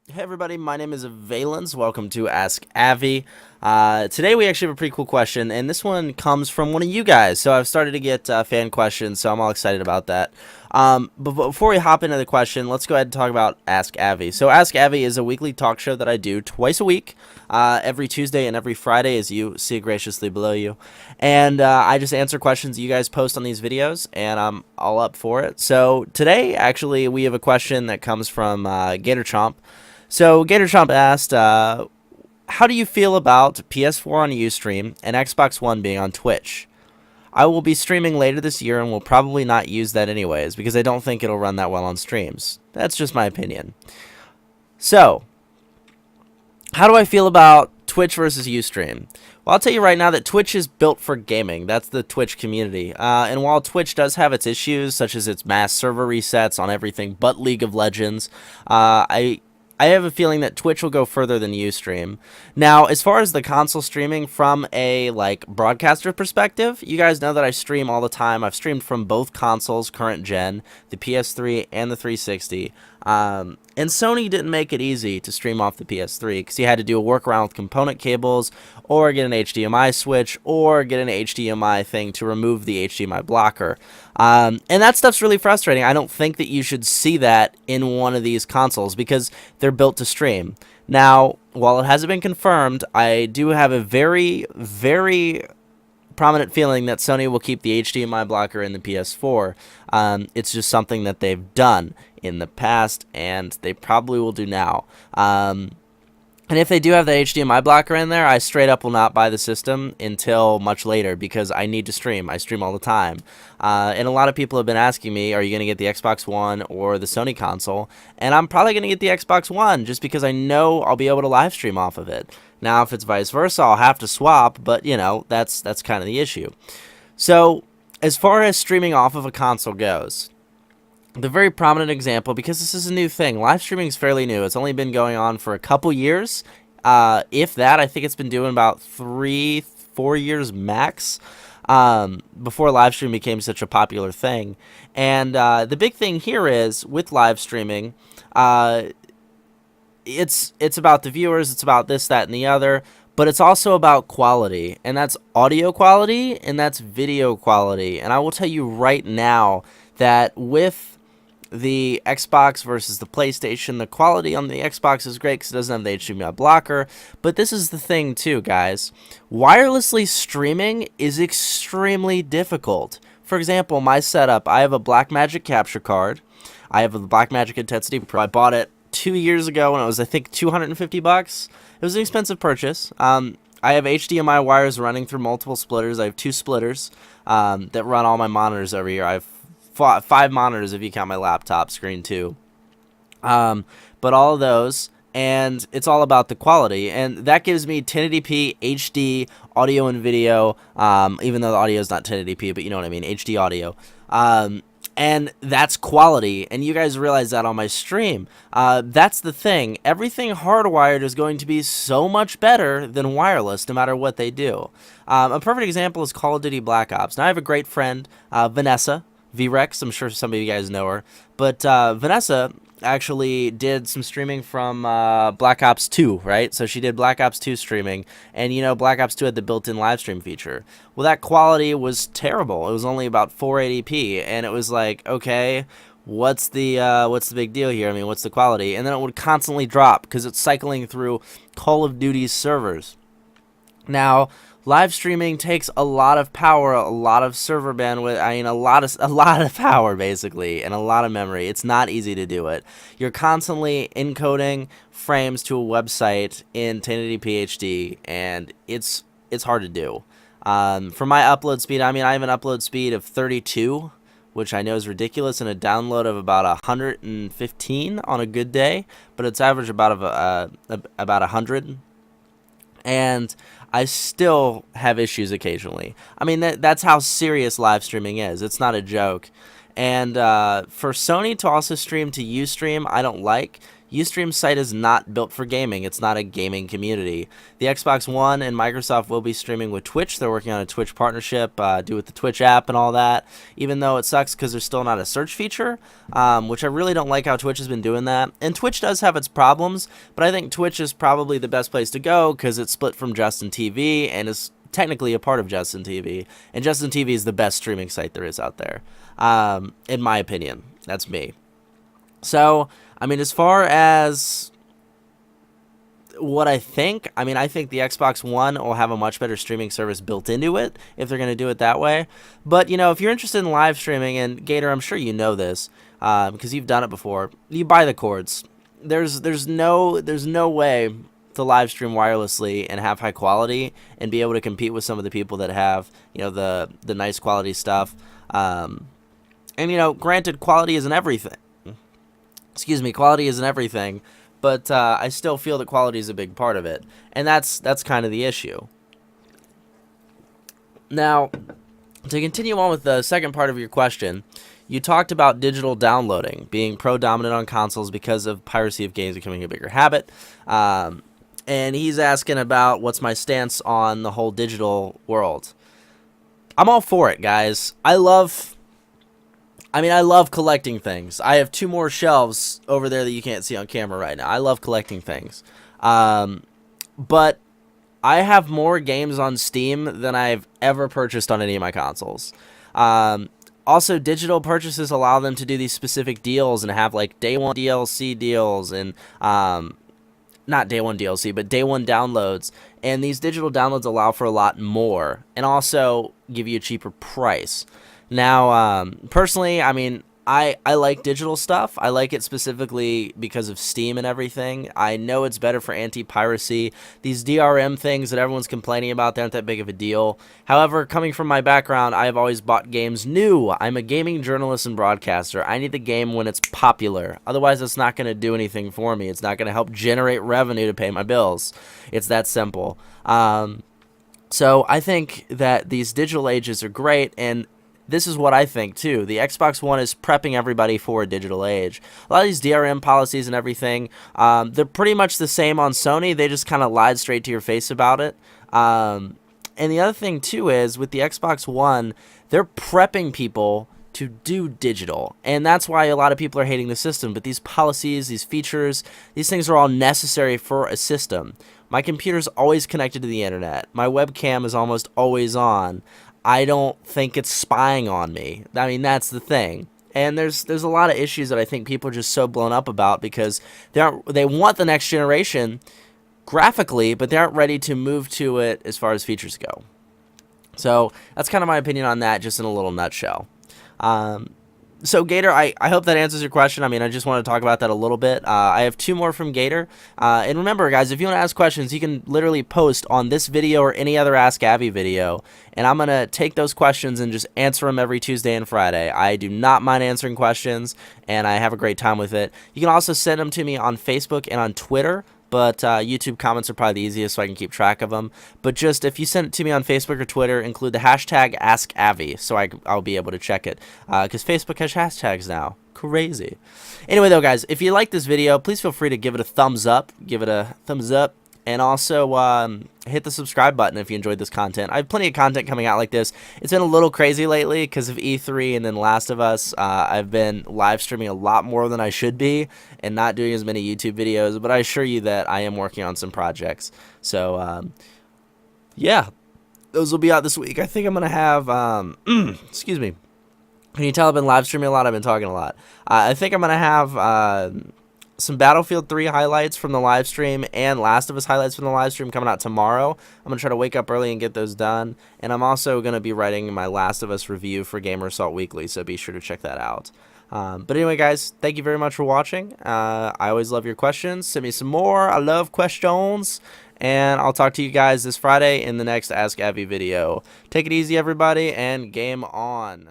Hey everybody, my name is Avialence. Welcome to Ask Avi. Today we actually have a pretty cool question, and this one comes from one of you guys. So I've started to get fan questions, so I'm all excited about that. But before we hop into the question, let's go ahead and talk about Ask Avi. So Ask Avi is a weekly talk show that I do twice a week, every Tuesday and every Friday, as you see graciously below you. And I just answer questions you guys post on these videos, and I'm all up for it. So today, actually, we have a question that comes from Gator Chomp. So Gator Chomp asked, how do you feel about PS4 on Ustream and Xbox One being on Twitch? I will be streaming later this year and will probably not use that anyways because I don't think it'll run that well on streams. That's just my opinion. So, how do I feel about Twitch versus Ustream? Well, I'll tell you right now that Twitch is built for gaming. That's the Twitch community. And while Twitch does have its issues, such as its mass server resets on everything but League of Legends, I have a feeling that Twitch will go further than Ustream. Now, as far as the console streaming from a broadcaster perspective, you guys know that I stream all the time. I've streamed from both consoles, current gen, the PS3 and the 360. And Sony didn't make it easy to stream off the PS3 because you had to do a workaround with component cables or get an HDMI switch or get an HDMI thing to remove the HDMI blocker. And that stuff's really frustrating. I don't think that you should see that in one of these consoles because they're built to stream. Now, while it hasn't been confirmed, I do have a very, very prominent feeling that Sony will keep the HDMI blocker in the PS4. It's just something that they've done in the past, and they probably will do now. And if they do have the HDMI blocker in there, I straight up will not buy the system until much later because I need to stream. I stream all the time. And a lot of people have been asking me, are you going to get the Xbox One or the Sony console? And I'm probably going to get the Xbox One just because I know I'll be able to live stream off of it. Now, if it's vice versa, I'll have to swap, but, you know, that's kind of the issue. So, as far as streaming off of a console goes, the very prominent example, because this is a new thing, live streaming is fairly new. It's only been going on for a couple years. If that, I think it's been doing about 3-4 years max before live stream became such a popular thing. And the big thing here is, with live streaming, it's about the viewers, it's about this, that, and the other, but it's also about quality, and that's audio quality, and that's video quality. And I will tell you right now that with the Xbox versus the PlayStation, the quality on the Xbox is great because it doesn't have the HDMI blocker, but this is the thing too, guys. Wirelessly streaming is extremely difficult. For example, my setup, I have a Blackmagic capture card. I have a Blackmagic Intensity Pro. I bought it 2 years ago and it was, I think, $250. It was an expensive purchase. I have HDMI wires running through multiple splitters. I have 2 splitters that run all my monitors over here. I have 5 monitors if you count my laptop screen too. But all of those, and it's all about the quality, and that gives me 1080p HD audio and video, even though the audio is not 1080p, but you know what I mean, HD audio. And that's quality, and you guys realize that on my stream. That's the thing. Everything hardwired is going to be so much better than wireless, no matter what they do. A perfect example is Call of Duty Black Ops. Now, I have a great friend, Vanessa, VREX, I'm sure some of you guys know her, but Vanessa actually did some streaming from Black Ops 2, right? So she did Black Ops 2 streaming, and you know Black Ops 2 had the built-in live stream feature. Well, that quality was terrible. It was only about 480p, and it was like, okay, what's the big deal here? I mean, what's the quality? And then it would constantly drop because it's cycling through Call of Duty's servers. Now, live streaming takes a lot of power, a lot of server bandwidth, I mean a lot of power basically, and a lot of memory. It's not easy to do it. You're constantly encoding frames to a website in 1080p HD, and it's hard to do. For my upload speed, I mean I have an upload speed of 32, which I know is ridiculous, and a download of about 115 on a good day, but it's average about 100. And I still have issues occasionally. I mean, that's how serious live streaming is. It's not a joke. And for Sony to also stream to Ustream, I don't like. Ustream's site is not built for gaming. It's not a gaming community. The Xbox One and Microsoft will be streaming with Twitch. They're working on a Twitch partnership, do with the Twitch app and all that, even though it sucks because there's still not a search feature, which I really don't like how Twitch has been doing that. And Twitch does have its problems, but I think Twitch is probably the best place to go because it's split from Justin TV and is technically a part of Justin TV. And Justin TV is the best streaming site there is out there, in my opinion. That's me. So, I mean, as far as what I think the Xbox One will have a much better streaming service built into it if they're going to do it that way. But, you know, if you're interested in live streaming, and Gator, I'm sure you know this because you've done it before, you buy the cords. There's no way to live stream wirelessly and have high quality and be able to compete with some of the people that have, you know, the nice quality stuff. And, you know, granted, quality isn't everything. Quality isn't everything, but I still feel that quality is a big part of it, and that's kind of the issue. Now, to continue on with the second part of your question, you talked about digital downloading being pro-dominant on consoles because of piracy of games becoming a bigger habit, and he's asking about what's my stance on the whole digital world. I'm all for it, guys. I love collecting things. I have 2 more shelves over there that you can't see on camera right now. I love collecting things. But I have more games on Steam than I've ever purchased on any of my consoles. Also, digital purchases allow them to do these specific deals and have like day 1 DLC deals and not day 1 DLC, but day 1 downloads. And these digital downloads allow for a lot more and also give you a cheaper price. Now, personally, I mean, I like digital stuff. I like it specifically because of Steam and everything. I know it's better for anti-piracy. These DRM things that everyone's complaining about, they aren't that big of a deal. However, coming from my background, I have always bought games new. I'm a gaming journalist and broadcaster. I need the game when it's popular. Otherwise, it's not going to do anything for me. It's not going to help generate revenue to pay my bills. It's that simple. So I think that these digital ages are great, and this is what I think, too. The Xbox One is prepping everybody for a digital age. A lot of these DRM policies and everything, they're pretty much the same on Sony. They just kind of lied straight to your face about it. And the other thing, too, is with the Xbox One, they're prepping people to do digital. And that's why a lot of people are hating the system. But these policies, these features, these things are all necessary for a system. My computer's always connected to the internet. My webcam is almost always on. I don't think it's spying on me. I mean, that's the thing. And there's a lot of issues that I think people are just so blown up about because they want the next generation graphically, but they aren't ready to move to it as far as features go. So that's kind of my opinion on that, just in a little nutshell. So, Gator, I hope that answers your question. I mean, I just want to talk about that a little bit. I have 2 more from Gator. And remember, guys, if you want to ask questions, you can literally post on this video or any other Ask Avi video. And I'm going to take those questions and just answer them every Tuesday and Friday. I do not mind answering questions, and I have a great time with it. You can also send them to me on Facebook and on Twitter. But YouTube comments are probably the easiest so I can keep track of them. But just if you send it to me on Facebook or Twitter, include the hashtag AskAvi so I'll be able to check it. Because Facebook has hashtags now. Crazy. Anyway, though, guys, if you like this video, please feel free to give it a thumbs up. And also hit the subscribe button if you enjoyed this content. I have plenty of content coming out like this. It's been a little crazy lately because of E3 and then Last of Us. I've been live streaming a lot more than I should be and not doing as many YouTube videos, but I assure you that I am working on some projects. So, yeah, those will be out this week. I think I'm going to have, excuse me. Can you tell I've been live streaming a lot? I've been talking a lot. I think I'm going to have some Battlefield 3 highlights from the live stream and Last of Us highlights from the live stream coming out tomorrow. I'm going to try to wake up early and get those done. And I'm also going to be writing my Last of Us review for Gamer Assault Weekly, so be sure to check that out. But anyway, guys, thank you very much for watching. I always love your questions. Send me some more. I love questions. And I'll talk to you guys this Friday in the next Ask Avi video. Take it easy, everybody, and game on.